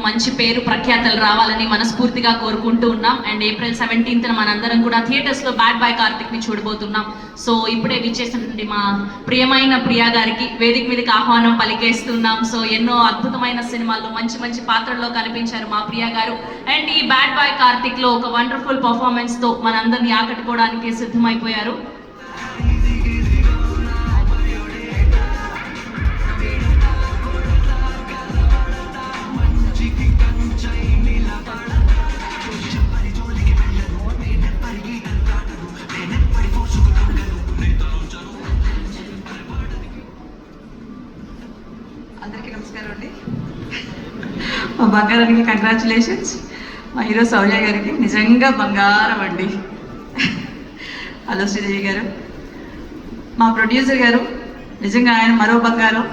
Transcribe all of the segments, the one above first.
మంచి పేరు ప్రఖ్యాతలు రావాలని మనస్ఫూర్తిగా కోరుకుంటూ ఉన్నాం. అండ్ ఏప్రిల్ 17th మనందరం కూడా థియేటర్స్లో బ్యాడ్ బాయ్ కార్తిక్ని చూడబోతున్నాం. సో ఇప్పుడే విచ్చేసినటువంటి మా ప్రియమైన ప్రియా గారికి వేదిక మీదకి ఆహ్వానం పలికేస్తున్నాం. సో ఎన్నో అద్భుతమైన సినిమాల్లో మంచి మంచి పాత్రల్లో కనిపించారు మా ప్రియా గారు. అండ్ ఈ బ్యాడ్ బాయ్ కార్తిక్లో ఒక వండర్ఫుల్ పర్ఫార్మెన్స్తో మనందరినీ ఆకట్టుకోవడానికి సిద్ధమైపోయారు. అందరికీ నమస్కారం అండి. మా బంగారానికి కంగ్రాచులేషన్స్. మా హీరో సౌజయ్ గారికి నిజంగా బంగారం అండి. హలో శ్రీదేవి గారు. మా ప్రొడ్యూసర్ గారు నిజంగా ఆయన మరో బంగారం.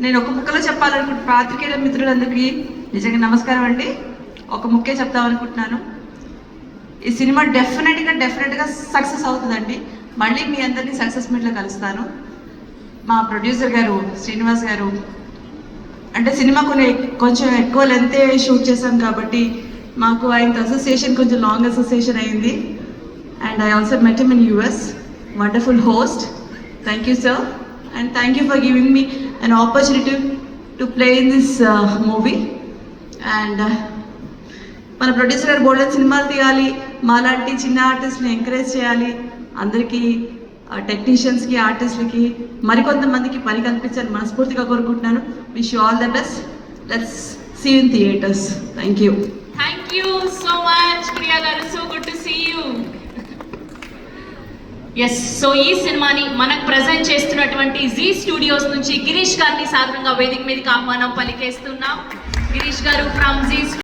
నేను ఒక ముక్కలో చెప్పాలనుకుంటున్న పాత్రికేయుల మిత్రులందరికీ నిజంగా నమస్కారం అండి. ఒక ముక్కే చెప్తామనుకుంటున్నాను. ఈ సినిమా డెఫినెట్గా సక్సెస్ అవుతుందండి. మళ్ళీ మీ అందరినీ సక్సెస్ మీట్లో కలుస్తాను. మా ప్రొడ్యూసర్ గారు శ్రీనివాస్ గారు అంటే సినిమా కొంచెం ఎక్కువ లెంతే షూట్ చేశాం కాబట్టి మాకు ఆయనతో అసోసియేషన్ కొంచెం లాంగ్ అసోసియేషన్ అయింది. And I also met him in US. Wonderful host. Thank you sir. And thank you for giving me an opportunity to play in this movie. And మన producer గారు బోల్డెన్ సినిమాలు తీయాలి, మాలాంటి చిన్న ఆర్టిస్ట్ని ఎంకరేజ్ చేయాలి, అందరికీ టెక్నీషియన్స్కి ఆర్టిస్ట్లకి మరికొంతమందికి పని కల్పించాలని మనస్ఫూర్తిగా కోరుకుంటున్నాను. Wish you all the best. Let's see in theatres. Thank you. Thank you so much Priya గారు. So good to see you. Yes, so ఈ సినిమాని మనకు ప్రజెంట్ చేస్తున్నటువంటి జీ స్టూడియోస్ నుంచి గిరీష్ గారిని సాధారణంగా వేదిక మీదకి ఆహ్వానం పలికేస్తున్నాం. గిరీష్ గారు ఫ్రమ్ జీ